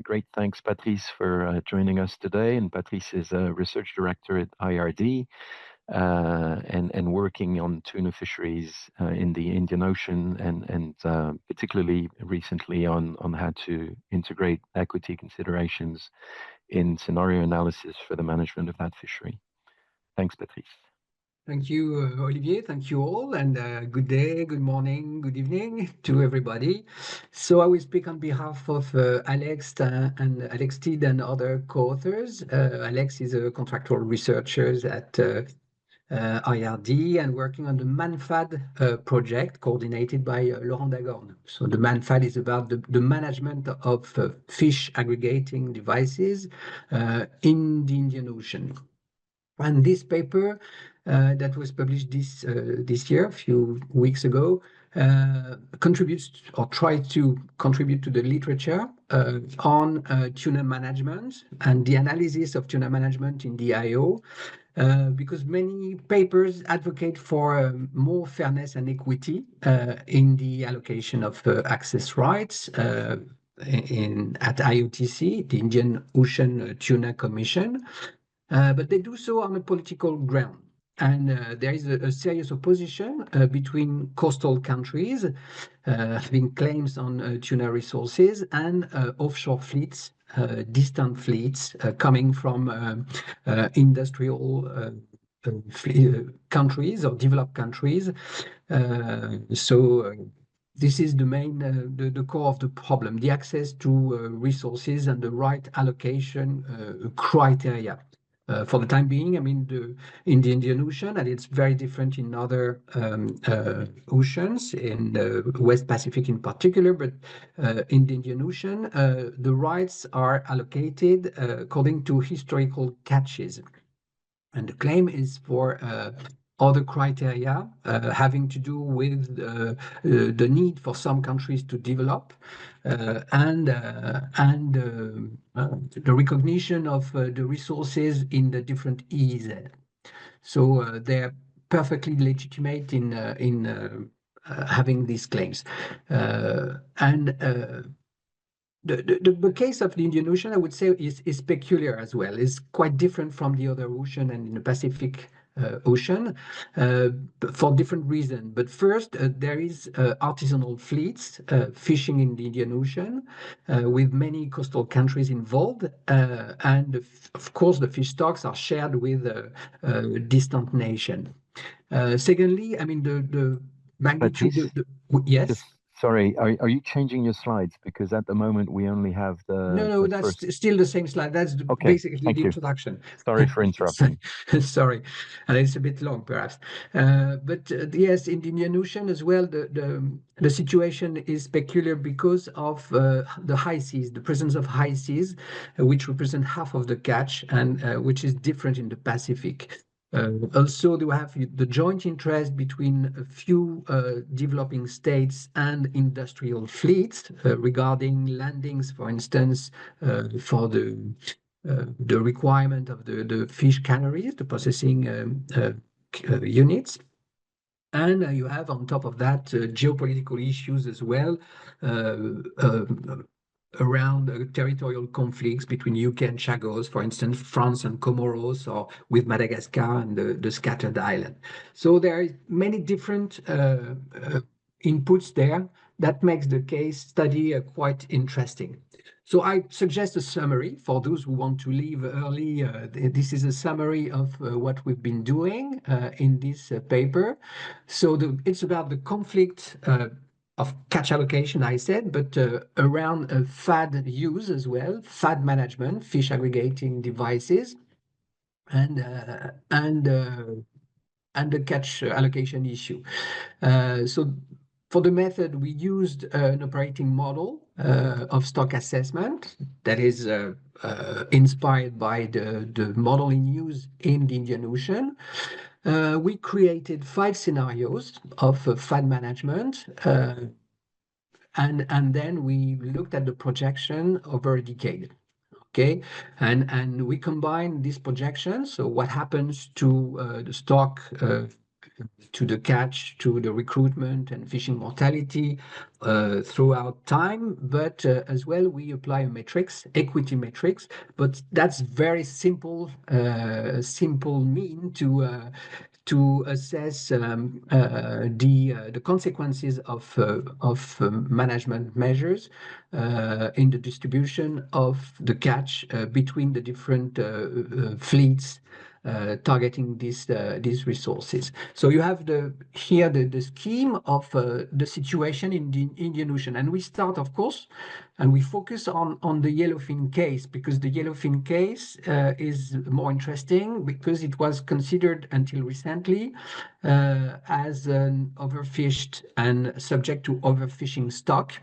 great thanks, Patrice, for joining us today. And Patrice is a research director at IRD and working on tuna fisheries in the Indian Ocean and particularly recently on how to integrate equity considerations in scenario analysis for the management of that fishery. Thanks, Patrice. Thank you, Olivier. Thank you all, and good day, good morning, good evening to everybody. So I will speak on behalf of Alex and Alex Tidd and other co-authors. Alex is a contractual researcher at IRD and working on the MANFAD project coordinated by Laurent Dagorne. So the MANFAD is about the management of fish aggregating devices in the Indian Ocean. And this paper that was published this year, a few weeks ago, contributes or tries to contribute to the literature on tuna management and the analysis of tuna management in the IO, because many papers advocate for more fairness and equity in the allocation of access rights at IOTC, the Indian Ocean Tuna Commission. But they do so on a political ground. And there is a serious opposition between coastal countries having claims on tuna resources and offshore fleets, distant fleets coming from industrial countries or developed countries. This is the main, the core of the problem, the access to resources and the right allocation criteria. For the time being, I mean, in the Indian Ocean, and it's very different in other oceans, in the West Pacific in particular, but in the Indian Ocean, the rights are allocated according to historical catches. And the claim is for other criteria having to do with the need for some countries to develop and the recognition of the resources in the different EEZ. So they're perfectly legitimate in having these claims. The case of the Indian Ocean, I would say, is peculiar as well. It's quite different from the other ocean and in the Pacific Ocean for different reasons. But first, there is artisanal fleets fishing in the Indian Ocean with many coastal countries involved. And of course, the fish stocks are shared with a distant nation. Secondly, I mean, the magnitude... Yes? Sorry, are you changing your slides? Because at the moment we only have the... No, that's still the same slide. That's basically the introduction. Sorry for interrupting. Sorry, and it's a bit long perhaps. But yes, in the Indian Ocean as well, the situation is peculiar because of the high seas, the presence of high seas, which represent half of the catch and which is different in the Pacific. Also, they have the joint interest between a few developing states and industrial fleets regarding landings, for instance, for the requirement of the fish canneries, the processing units. And you have on top of that geopolitical issues as well, around territorial conflicts between UK and Chagos, for instance, France and Comoros, or with Madagascar and the scattered island. So there are many different inputs there that makes the case study quite interesting. So I suggest a summary for those who want to leave early. This is a summary of what we've been doing in this paper. So it's about the conflict of catch allocation, I said, but around FAD use as well, FAD management, fish aggregating devices, and the catch allocation issue. So for the method, we used an operating model of stock assessment that is inspired by the model in use in the Indian Ocean. We created 5 scenarios of FAD management, and then we looked at the projection over a decade. Okay, and we combine these projections. So what happens to the stock to the catch, to the recruitment and fishing mortality throughout time. But as well, we apply a matrix, equity matrix, but that's very simple, simple mean to assess the consequences of management measures in the distribution of the catch between the different fleets targeting these resources. So you have here the scheme of the situation in the Indian Ocean, and we start, of course, and we focus on the yellowfin case, because the yellowfin case is more interesting because it was considered until recently as an overfished and subject to overfishing stock.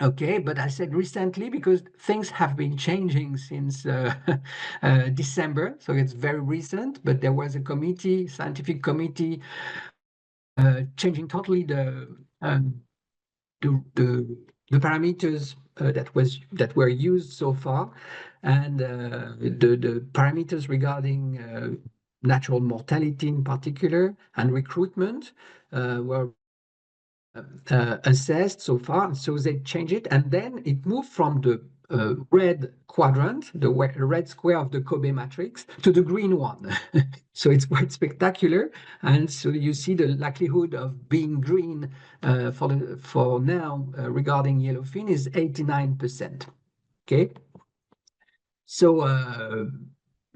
Okay, but I said recently because things have been changing since December, so it's very recent. But there was a committee, scientific committee, changing totally the parameters that were used so far, and the parameters regarding natural mortality in particular and recruitment were assessed so far. So they changed it, and then it moved from the red quadrant, the red square of the Kobe matrix, to the green one. So it's quite spectacular, and so you see the likelihood of being green for now regarding yellowfin is 89%. Okay, so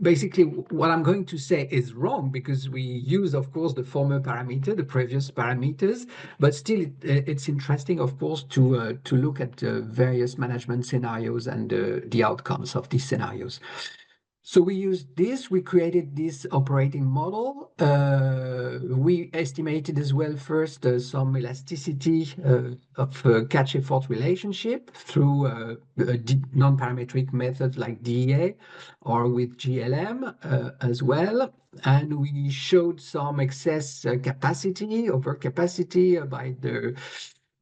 basically what I'm going to say is wrong, because we use, of course, the former parameter, the previous parameters, but still it's interesting, of course, to look at various management scenarios and the outcomes of these scenarios. So we used this, we created this operating model. We estimated as well first some elasticity of catch effort relationship through non-parametric methods like DEA or with GLM as well. And we showed some excess capacity, overcapacity by the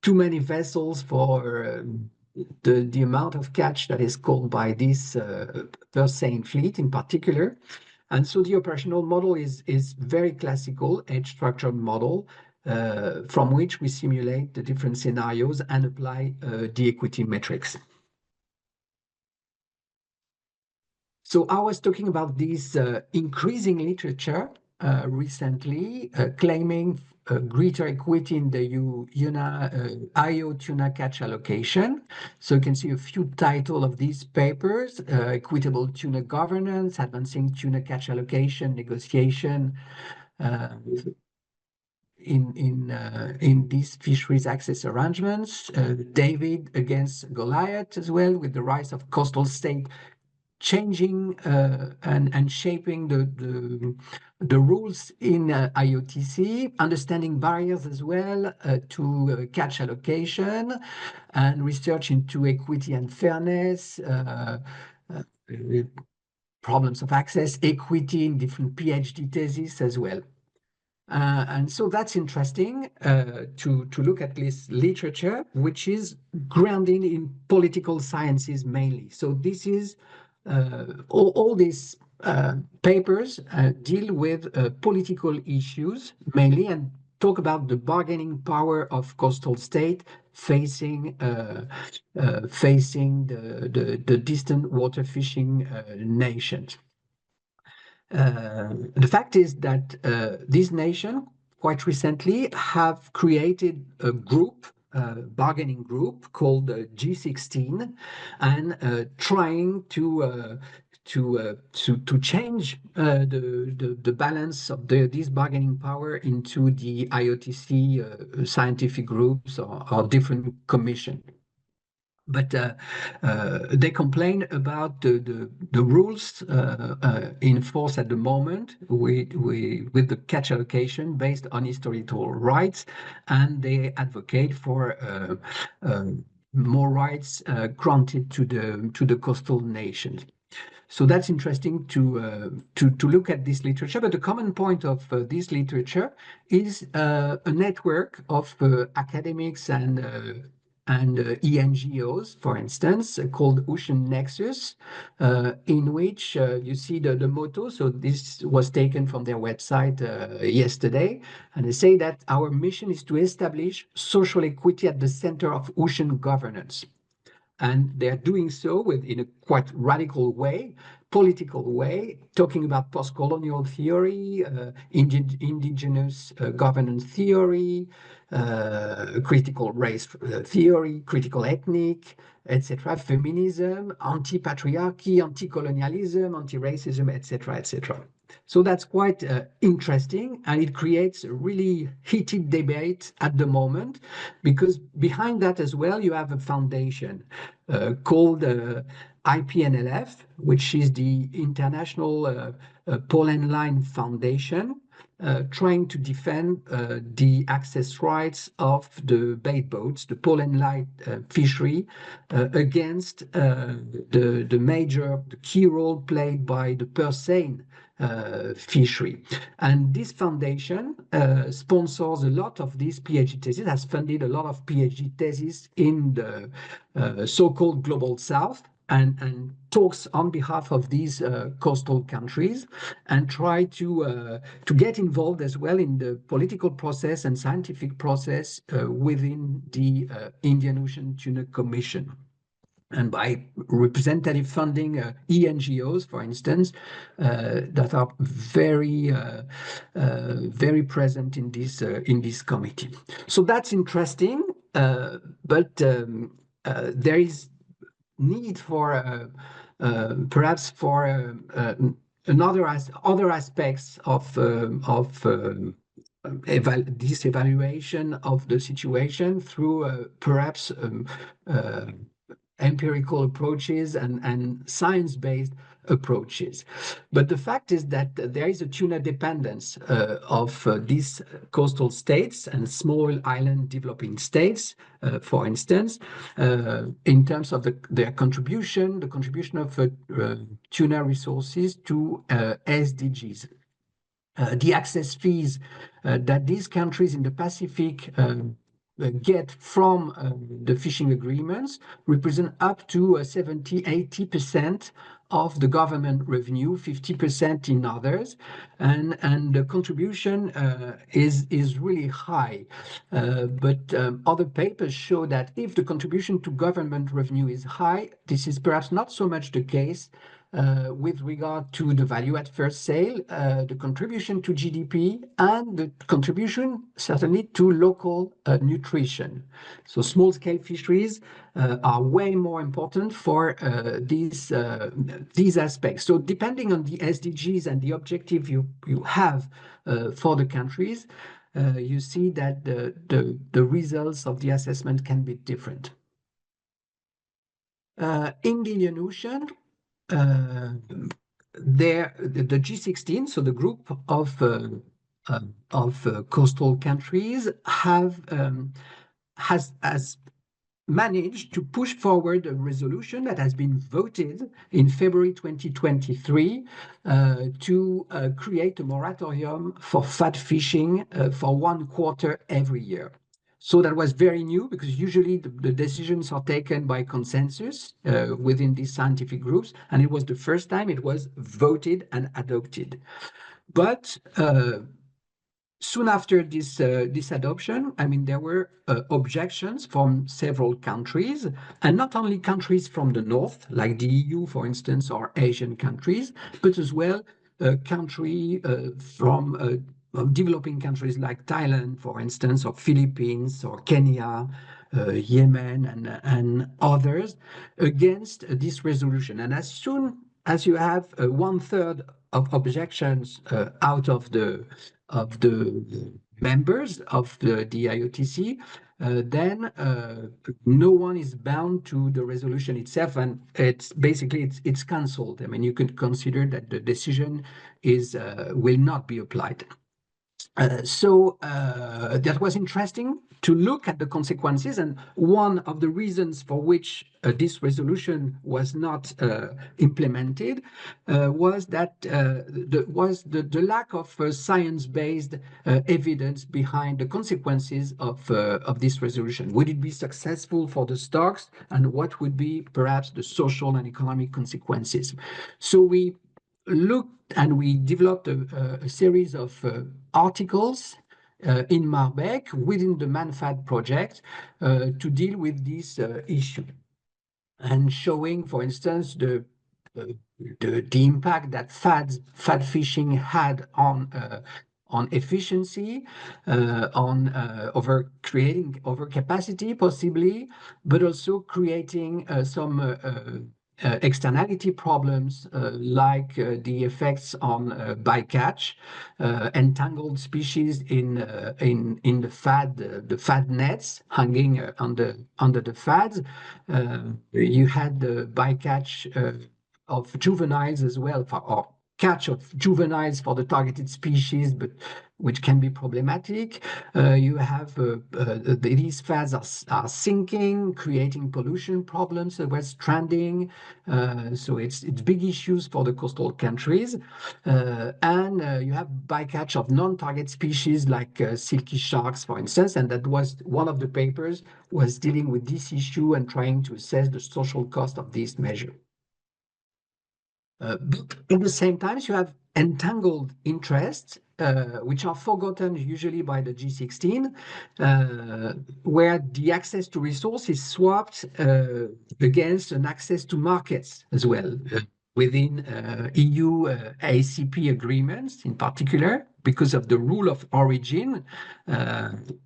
too many vessels for the amount of catch that is caught by this purse-seine fleet in particular. And so the operational model is very classical edge structured model from which we simulate the different scenarios and apply the equity metrics. So I was talking about this increasing literature recently claiming greater equity in the IO tuna catch allocation. So you can see a few titles of these papers: Equitable Tuna Governance, Advancing Tuna Catch Allocation Negotiation in these fisheries access arrangements. David against Goliath as well, with the rise of coastal state changing and shaping the rules in IOTC, understanding barriers as well to catch allocation, and research into equity and fairness, problems of access, equity in different PhD theses as well. And so that's interesting to look at this literature, which is grounded in political sciences mainly. So this is all these papers deal with political issues mainly and talk about the bargaining power of coastal state facing the distant water fishing nations. The fact is that these nations quite recently have created a group, bargaining group called G16, and trying to change the balance of this bargaining power into the IOTC scientific groups or different commission. But they complain about the rules in force at the moment with the catch allocation based on historical rights, and they advocate for more rights granted to the coastal nations. So that's interesting to look at this literature. But the common point of this literature is a network of academics and and ENGOs, for instance, called Ocean Nexus, in which you see the motto. So this was taken from their website yesterday, and they say that our mission is to establish social equity at the center of ocean governance. And they're doing so in a quite radical way, political way, talking about post-colonial theory, indigenous governance theory, critical race theory, critical ethnic, etc., feminism, anti-patriarchy, anti-colonialism, anti-racism, etc., etc. So that's quite interesting, and it creates a really heated debate at the moment, because behind that as well, you have a foundation called IPNLF, which is the International Pollen Line Foundation, trying to defend the access rights of the bait boats, the pollen line fishery, against the key role played by the purse seine fishery. And this foundation sponsors a lot of these PhD theses, has funded a lot of PhD theses in the so-called Global South, and talks on behalf of these coastal countries, and try to get involved as well in the political process and scientific process within the Indian Ocean Tuna Commission. And by representative funding ENGOs, for instance, that are very present in this committee. So that's interesting, but there is need for perhaps for other aspects of this evaluation of the situation through perhaps empirical approaches and science-based approaches. But the fact is that there is a tuna dependence of these coastal states and small island developing states, for instance, in terms of their contribution, the contribution of tuna resources to SDGs. The access fees that these countries in the Pacific get from the fishing agreements represent up to 70-80% of the government revenue, 50% in others, and the contribution is really high. But other papers show that if the contribution to government revenue is high, this is perhaps not so much the case with regard to the value at first sale, the contribution to GDP, and the contribution certainly to local nutrition. So small-scale fisheries are way more important for these aspects. So depending on the SDGs and the objective you have for the countries, you see that the results of the assessment can be different. In the Indian Ocean, the G16, so the group of coastal countries, has managed to push forward a resolution that has been voted in February 2023 to create a moratorium for fat fishing for 1 quarter every year. So that was very new, because usually the decisions are taken by consensus within these scientific groups, and it was the first time it was voted and adopted. But soon after this adoption, I mean, there were objections from several countries, and not only countries from the north, like the EU, for instance, or Asian countries, but as well country from developing countries like Thailand, for instance, or Philippines, or Kenya, Yemen, and others, against this resolution. And as soon as you have 1/3 of objections out of the members of the IOTC, then no one is bound to the resolution itself, and it's basically it's cancelled. I mean, you could consider that the decision will not be applied. So that was interesting to look at the consequences. And one of the reasons for which this resolution was not implemented was that the lack of science-based evidence behind the consequences of this resolution. Would it be successful for the stocks, and what would be perhaps the social and economic consequences? So we looked and we developed a series of articles in MARBEC within the MANFAD project to deal with this issue, and showing, for instance, the impact that fad fishing had on efficiency, on creating overcapacity possibly, but also creating some externality problems like the effects on bycatch, entangled species in the fad nets hanging under the fads. You had the bycatch of juveniles as well, or catch of juveniles for the targeted species, but which can be problematic. You have these fads are sinking, creating pollution problems, with stranding. So it's big issues for the coastal countries. And you have bycatch of non-target species like silky sharks, for instance, and that was one of the papers was dealing with this issue and trying to assess the social cost of this measure. But at the same time, you have entangled interests, which are forgotten usually by the G16, where the access to resources is swapped against an access to markets as well, within EU ACP agreements in particular, because of the rule of origin.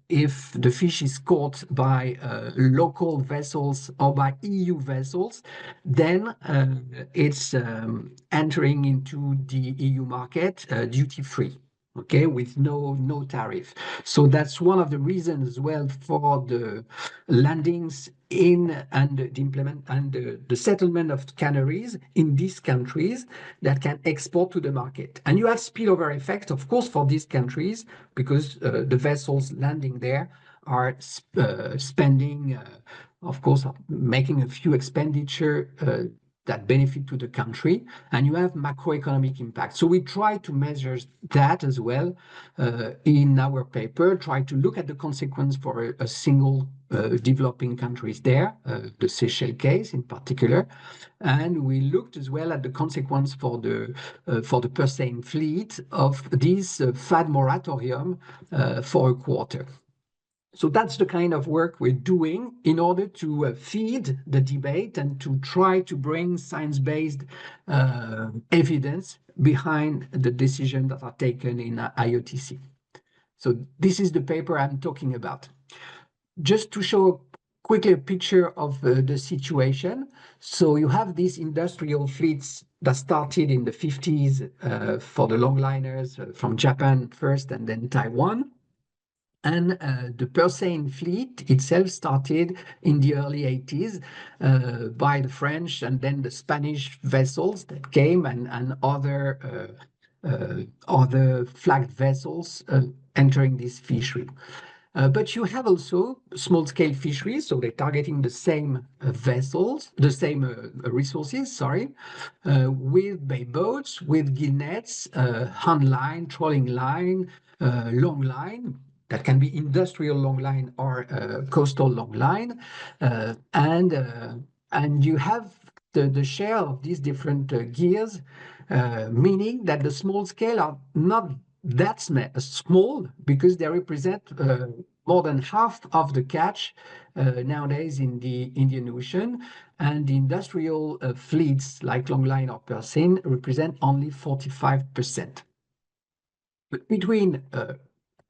If the fish is caught by local vessels or by EU vessels, then it's entering into the EU market duty-free, okay, with no tariff. So that's one of the reasons as well for the landings in and the settlement of canneries in these countries that can export to the market. And you have spillover effect, of course, for these countries, because the vessels landing there are spending, of course, making a few expenditure that benefit to the country, and you have macroeconomic impact. So we try to measure that as well in our paper, try to look at the consequence for a single developing countries there, the Seychelles case in particular, and we looked as well at the consequence for the purseine fleet of this FAD moratorium for a quarter. So that's the kind of work we're doing in order to feed the debate and to try to bring science-based evidence behind the decisions that are taken in IOTC. So this is the paper I'm talking about. Just to show quickly a picture of the situation. So you have these industrial fleets that started in the 50s for the longliners from Japan first and then Taiwan. And the purseine fleet itself started in the early 80s by the French and then the Spanish vessels that came, and other flagged vessels entering this fishery. But you have also small-scale fisheries, so they're targeting the same vessels, the same resources, sorry, with bay boats, with gill nets, hand line, trolling line, long line, that can be industrial long line or coastal long line, and you have the share of these different gears, meaning that the small scale are not that small, because they represent more than half of the catch nowadays in the Indian Ocean, and the industrial fleets like longline or purseine represent only 45%. But between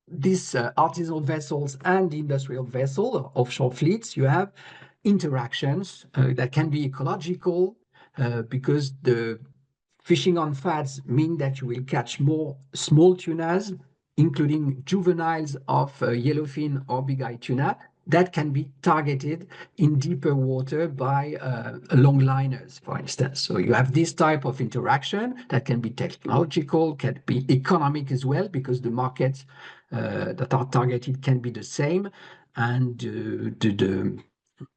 these artisanal vessels and the industrial vessel, offshore fleets, you have interactions that can be ecological, because the fishing on fads mean that you will catch more small tunas, including juveniles of yellowfin or big-eye tuna, that can be targeted in deeper water by longliners, for instance. So you have this type of interaction that can be technological, can be economic as well, because the markets that are targeted can be the same. and the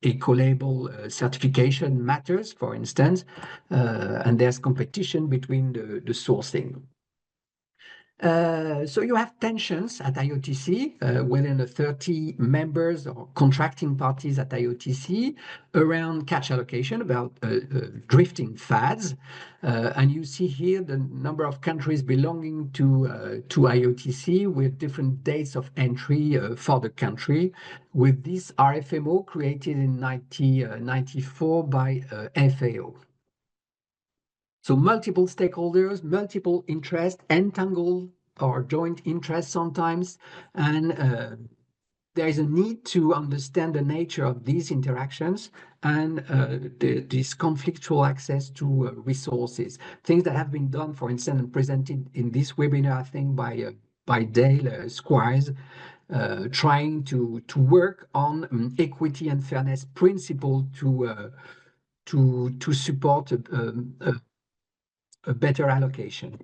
eco-label certification matters, for instance, and there's competition between the sourcing. So you have tensions at IOTC within the 30 members or contracting parties at IOTC around catch allocation, about drifting FADs. And you see here the number of countries belonging to IOTC with different dates of entry for the country, with this RFMO created in 1994 by FAO. So multiple stakeholders, multiple interests, entangled or joint interests sometimes, and there is a need to understand the nature of these interactions and this conflictual access to resources. Things that have been done, for instance, and presented in this webinar, I think, by Dale Squires, trying to work on equity and fairness principle to support a better allocation.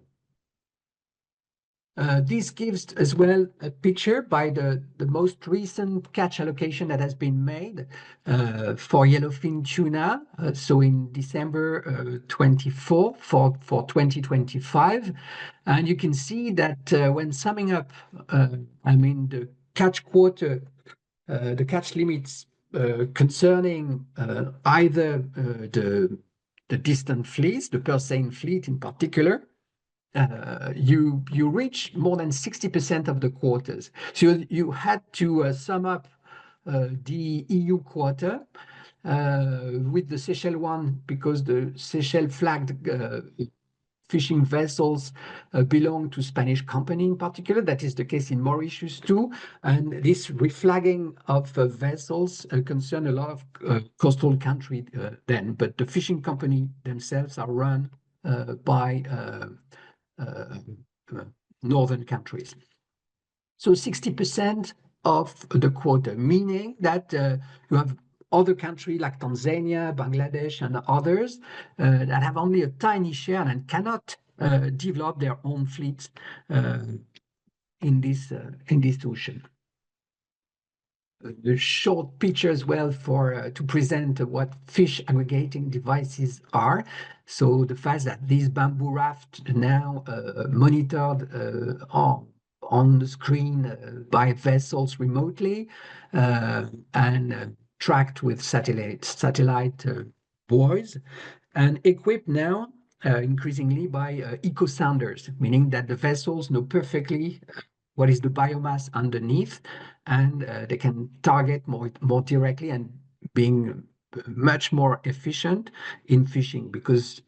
This gives as well a picture by the most recent catch allocation that has been made for yellowfin tuna. So in December 24 for 2025. And you can see that when summing up, I mean, the catch quota, the catch limits concerning either the distant fleets, the purseine fleet in particular, you reach more than 60% of the quotas. So you had to sum up the EU quota with the Seychelles one, because the Seychelles flagged fishing vessels belong to Spanish company in particular. That is the case in Mauritius too. And this reflagging of vessels concern a lot of coastal country then, but the fishing company themselves are run by northern countries. So 60% of the quota, meaning that you have other countries like Tanzania, Bangladesh, and others that have only a tiny share and cannot develop their own fleets in this ocean. The short picture as well for to present what fish aggregating devices are. So the fact that these bamboo rafts now monitored on the screen by vessels remotely and tracked with satellite buoys, and equipped now increasingly by eco sounders, meaning that the vessels know perfectly what is the biomass underneath, and they can target more directly and being much more efficient in fishing, because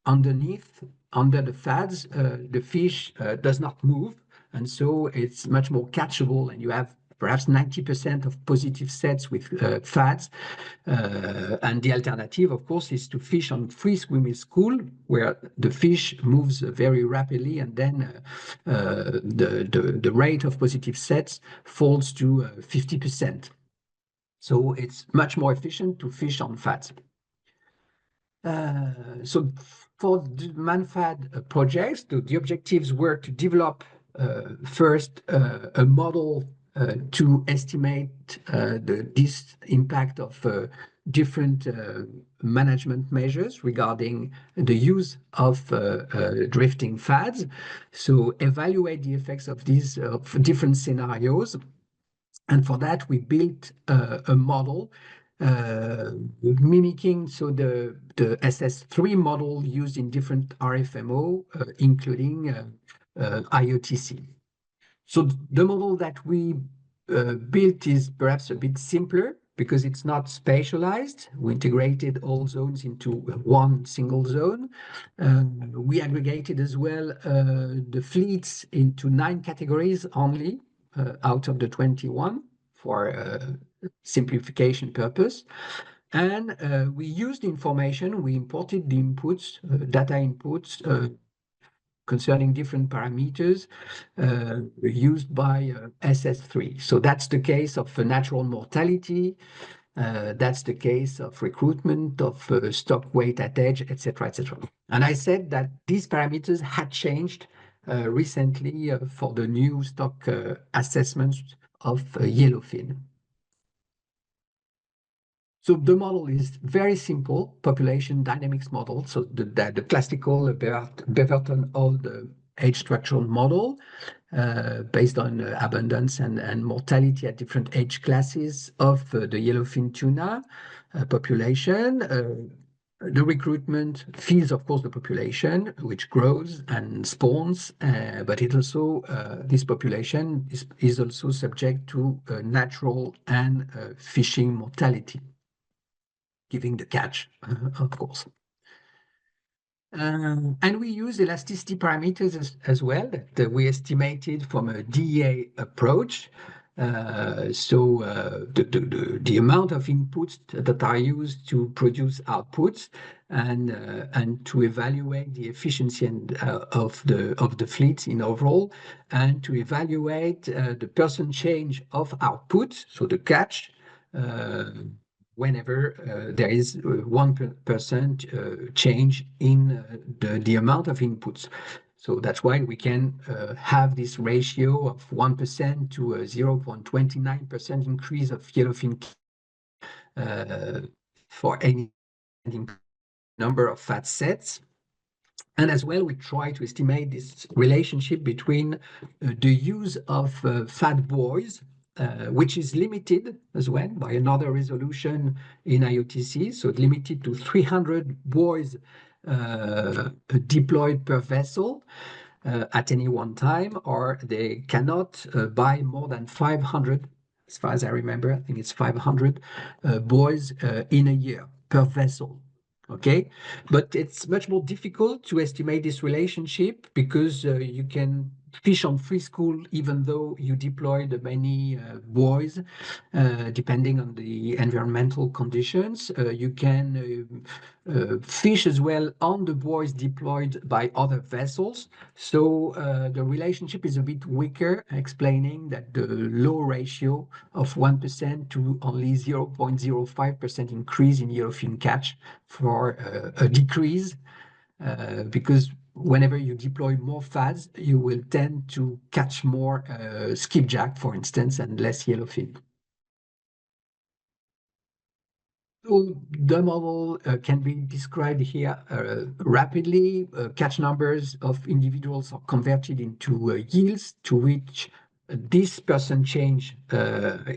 underneath, under the FADs, the fish does not move, and so it's much more catchable, and you have perhaps 90% of positive sets with FADs. And the alternative, of course, is to fish on free swimming school, where the fish moves very rapidly, and then the rate of positive sets falls to 50%. So it's much more efficient to fish on FADs. So for the MANFAD projects, the objectives were to develop first a model to estimate this impact of different management measures regarding the use of drifting FADs. So evaluate the effects of these different scenarios. And for that, we built a model mimicking the SS3 model used in different RFMO, including IOTC. So the model that we built is perhaps a bit simpler because it's not spatialized. We integrated all zones into one single zone. We aggregated as well the fleets into 9 categories only out of the 21 for simplification purpose. And we used information, we imported the inputs, data inputs, concerning different parameters used by SS3. So that's the case of natural mortality, that's the case of recruitment, of stock weight at edge, etc., etc. And I said that these parameters had changed recently for the new stock assessments of yellowfin. So the model is very simple, population dynamics model. So the classical Beaverton old age structural model based on abundance and mortality at different age classes of the yellowfin tuna population. The recruitment feeds, of course, the population, which grows and spawns, but it also this population is also subject to natural and fishing mortality, giving the catch, of course. And we use elasticity parameters as well that we estimated from a DEA approach. The amount of inputs that are used to produce outputs and to evaluate the efficiency of the fleet in overall, and to evaluate the percent change of output, so the catch, whenever there is 1% change in the amount of inputs. So that's why we can have this ratio of 1% to a 0.29% increase of yellowfin for any number of fat sets. And as well, we try to estimate this relationship between the use of fat buoys, which is limited as well by another resolution in IOTC, so limited to 300 buoys deployed per vessel at any one time, or they cannot buy more than 500, as far as I remember, I think it's 500 buoys in a year per vessel. Okay, but it's much more difficult to estimate this relationship because you can fish on free school even though you deploy the many buoys, depending on the environmental conditions. You can fish as well on the buoys deployed by other vessels. So the relationship is a bit weaker, explaining that the low ratio of 1% to only 0.05% increase in yellowfin catch for a decrease, because whenever you deploy more FADs, you will tend to catch more skipjack, for instance, and less yellowfin. So the model can be described here rapidly. Catch numbers of individuals are converted into yields to which this percent change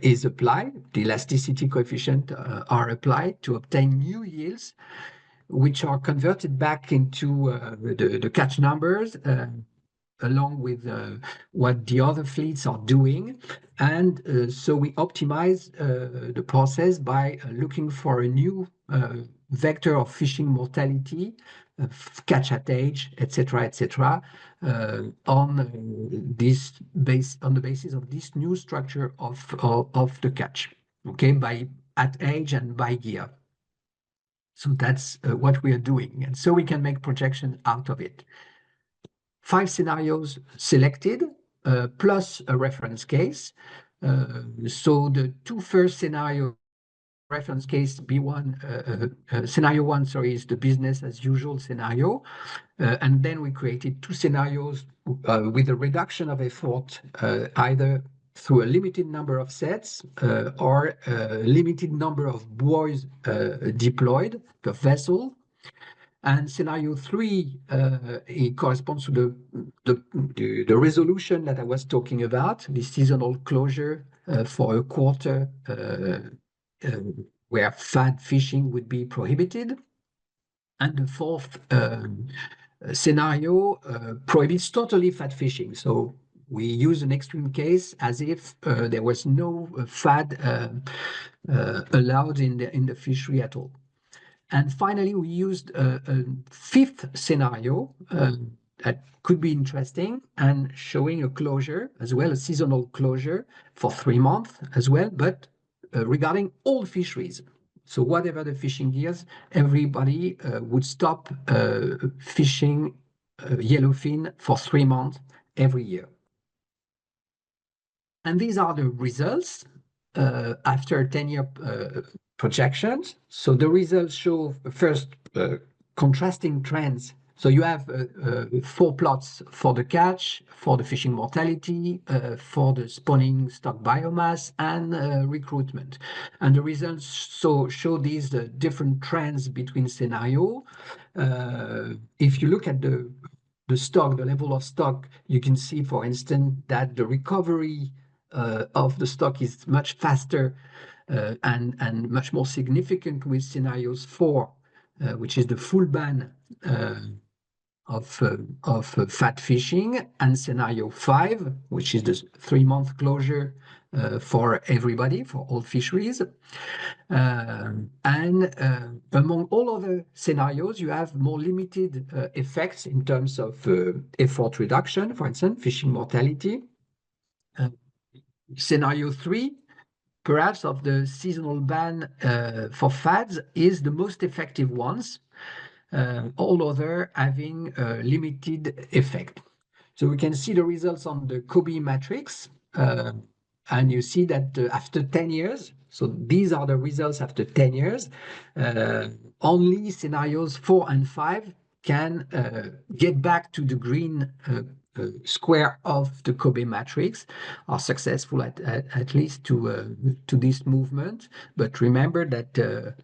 is applied. The elasticity coefficient are applied to obtain new yields, which are converted back into the catch numbers along with what the other fleets are doing. And so we optimize the process by looking for a new vector of fishing mortality, catch at age, etc., on the basis of this new structure of the catch, okay, by at age and by year. So that's what we are doing, and so we can make projections out of it. 5 scenarios selected, plus a reference case. So the two first scenario, reference case B1, scenario 1, sorry, is the business as usual scenario. And then we created 2 scenarios with a reduction of effort, either through a limited number of sets or a limited number of buoys deployed per vessel. And scenario 3 it corresponds to the resolution that I was talking about, the seasonal closure for a quarter where fad fishing would be prohibited. And the fourth scenario prohibits totally fad fishing. So we use an extreme case as if there was no fad allowed in the fishery at all. And finally, we used a fifth scenario that could be interesting and showing a closure as well, a seasonal closure for 3 months as well, but regarding all fisheries. So whatever the fishing years, everybody would stop fishing yellowfin for 3 months every year. And these are the results after 10-year projections. So the results show first contrasting trends So you have 4 plots for the catch, for the fishing mortality, for the spawning stock biomass, and recruitment. And the results show these different trends between scenario. If you look at the stock, the level of stock, you can see, for instance, that the recovery of the stock is much faster and much more significant with scenarios 4, which is the full ban of fat fishing, and scenario 5, which is the 3-month closure for everybody, for all fisheries. Among all other scenarios, you have more limited effects in terms of effort reduction, for instance, fishing mortality. Scenario 3, perhaps of the seasonal ban for fads, is the most effective ones. All other having a limited effect. So we can see the results on the Kobe matrix, and you see that after 10 years, so these are the results after 10 years, only scenarios 4 and 5 can get back to the green square of the Kobe matrix, are successful at least to this movement. But remember that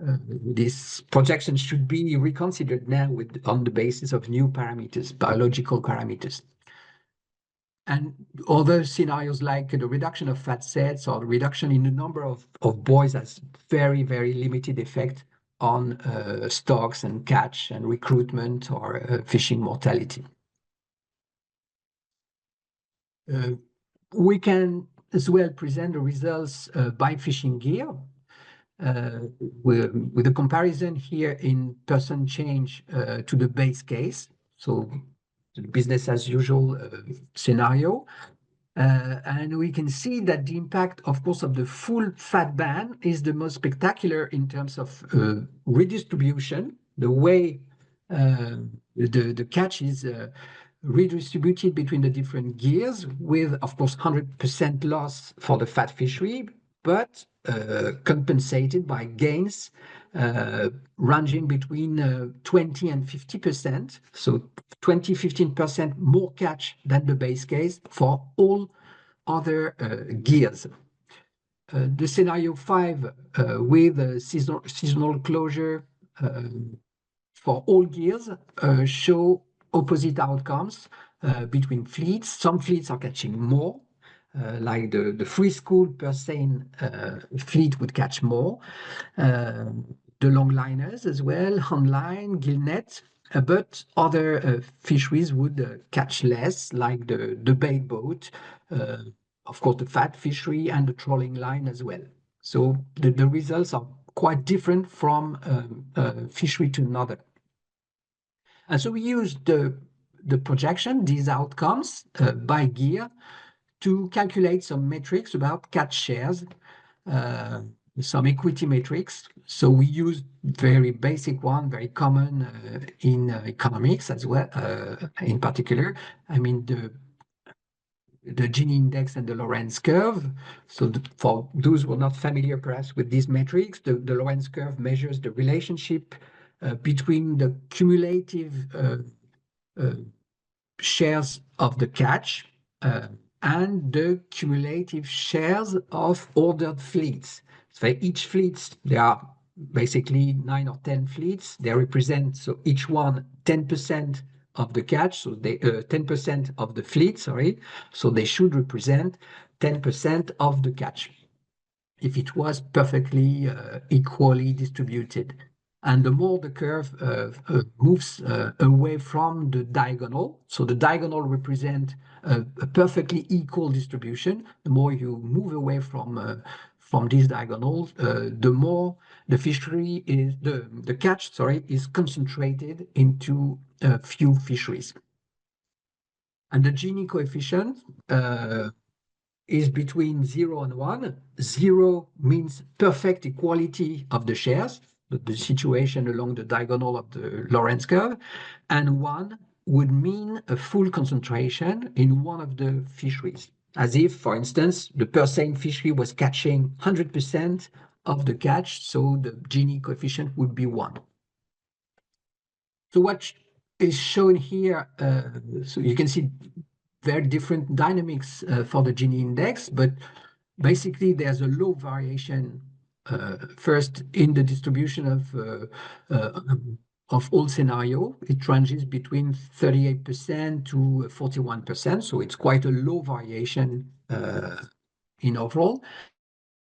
this projection should be reconsidered now on the basis of new parameters, biological parameters. And other scenarios like the reduction of fat sets or the reduction in the number of buoys has very, very limited effect on stocks and catch and recruitment or fishing mortality. We can as well present the results by fishing gear. With a comparison here in percent change to the base case, so the business as usual scenario. And we can see that the impact, of course, of the full fat ban is the most spectacular in terms of redistribution, the way the catch is redistributed between the different gears, with, of course, 100% loss for the fat fishery, but compensated by gains ranging between 20 and 50%. So 15% more catch than the base case for all other gears. The scenario 5 with seasonal closure for all gears show opposite outcomes between fleets. Some fleets are catching more, like the free school per seine fleet would catch more. The longliners as well, online, gillnet, but other fisheries would catch less, like the bait boat, of course the fat fishery, and the trolling line as well. So the results are quite different from fishery to another. And so we used the projection, these outcomes by gear, to calculate some metrics about catch shares, some equity metrics. So we used very basic one, very common in economics as well, in particular. I mean, the Gini index and the Lorenz curve. So for those who are not familiar perhaps with these metrics, the Lorenz curve measures the relationship between the cumulative shares of the catch and the cumulative shares of ordered fleets. So each fleet, there are basically 9 or 10 fleets. They represent, so each one 10% of the catch, so they 10% of the fleet, sorry. So they should represent 10% of the catch if it was perfectly equally distributed. And the more the curve moves away from the diagonal, so the diagonal represents a perfectly equal distribution, the more you move away from these diagonals, the more the fishery is, the catch, sorry, is concentrated into a few fisheries. And the Gini coefficient is between 0 and 1. 0 means perfect equality of the shares, the situation along the diagonal of the Lorenz curve, and 1 would mean a full concentration in one of the fisheries, as if, for instance, the per seine fishery was catching 100% of the catch, so the Gini coefficient would be 1. So what is shown here. So you can see very different dynamics for the Gini index, but basically there's a low variation first in the distribution of all scenario. It ranges between 38% to 41%, so it's quite a low variation in overall.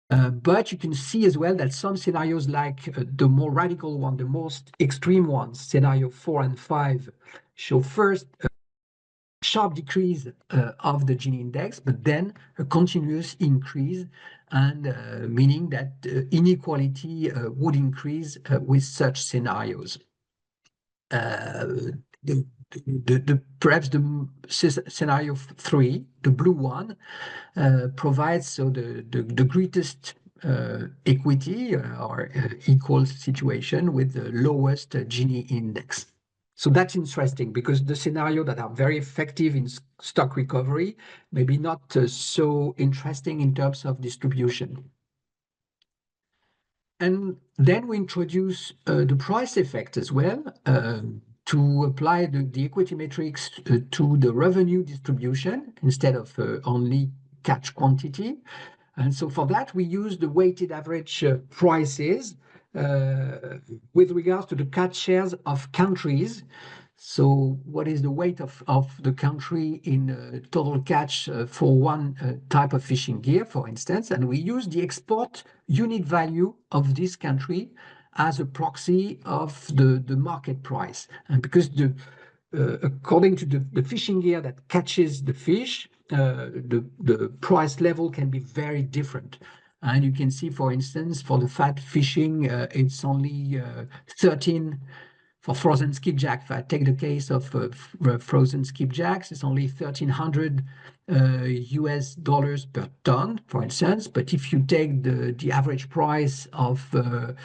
But you can see as well that some scenarios, like the more radical one, the most extreme ones, scenario 4 and 5, show first a sharp decrease of the Gini index, but then a continuous increase, and meaning that inequality would increase with such scenarios. Perhaps the scenario 3, the blue one, provides so the greatest equity or equal situation with the lowest Gini index. So that's interesting because the scenario that are very effective in stock recovery, maybe not so interesting in terms of distribution. And then we introduce the price effect as well to apply the equity matrix to the revenue distribution instead of only catch quantity. And so for that, we use the weighted average prices with regards to the catch shares of countries. So what is the weight of the country in total catch for one type of fishing gear, for instance? And we use the export unit value of this country as a proxy of the market price. And because according to the fishing gear that catches the fish, the price level can be very different. And you can see, for instance, for the fat fishing, it's only 13 for frozen skipjack. If I take the case of frozen skipjacks, it's only $1,300 US per ton, for instance. But if you take the average price of the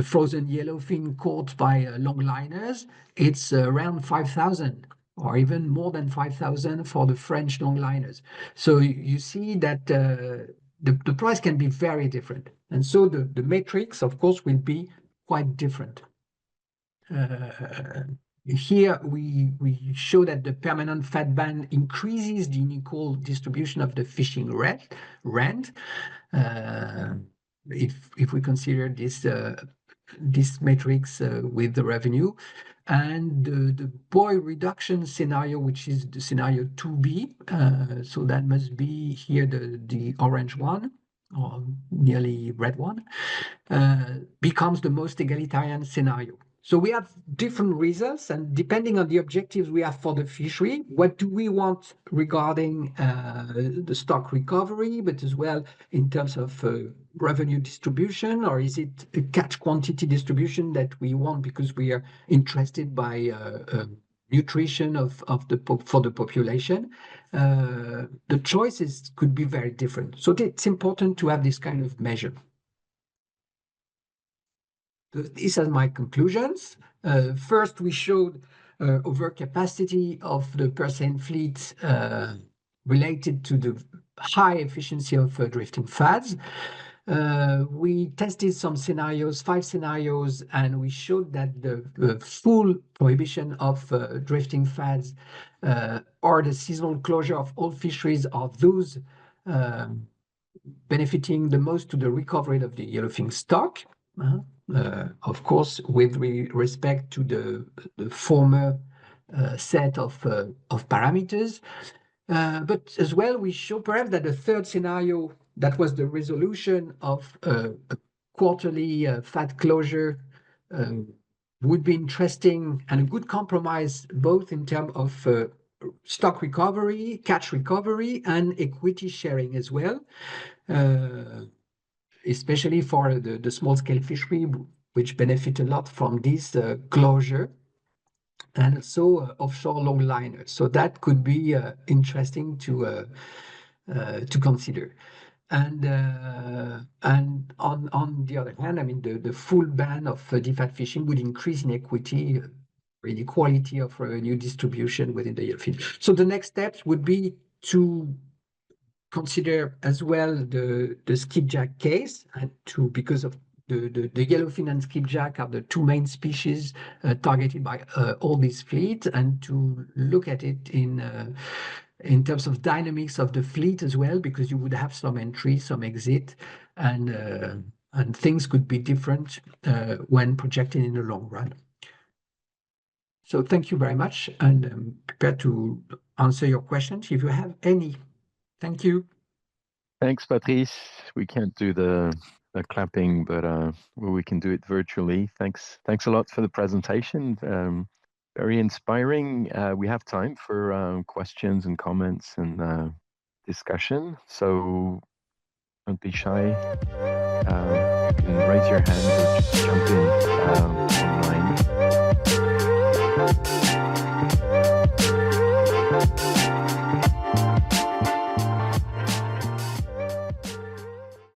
frozen yellowfin caught by longliners, it's around 5,000 or even more than 5,000 for the French longliners. So you see that the price can be very different. And so the matrix, of course, will be quite different. Here we show that the permanent fat ban increases the unequal distribution of the fishing rent. If we consider this matrix with the revenue, and the buoy reduction scenario, which is the scenario 2B, so that must be here the orange one, or nearly red one, becomes the most egalitarian scenario. So we have different results, and depending on the objectives we have for the fishery, what do we want regarding the stock recovery, but as well in terms of revenue distribution, or is it a catch quantity distribution that we want because we are interested by nutrition for the population? The choices could be very different. So it's important to have this kind of measure. These are my conclusions. First, we showed overcapacity of the percent fleet related to the high efficiency of drifting fads. We tested some scenarios, 5 scenarios, and we showed that the full prohibition of drifting fads or the seasonal closure of all fisheries are those benefiting the most to the recovery of the yellowfin stock. Of course, with respect to the former set of parameters. But as well, we show perhaps that the third scenario, that was the resolution of a quarterly fat closure, would be interesting and a good compromise, both in terms of stock recovery, catch recovery, and equity sharing as well. Especially for the small-scale fishery, which benefit a lot from this closure, and also offshore longliners. So that could be interesting to consider. And on the other hand, I mean, the full ban of DFAD fishing would increase inequality of revenue distribution within the yellowfin. So the next steps would be to consider as well the skipjack case, and because of the yellowfin and skipjack are the two main species targeted by all these fleets, and to look at it in terms of dynamics of the fleet as well, because you would have some entry, some exit, and things could be different when projected in the long run. So thank you very much, and I'm prepared to answer your questions if you have any. Thank you. Thanks, Patrice. We can't do the clapping, but we can do it virtually. Thanks a lot for the presentation. Very inspiring. We have time for questions and comments and discussion, so don't be shy. You can raise your hand or just jump in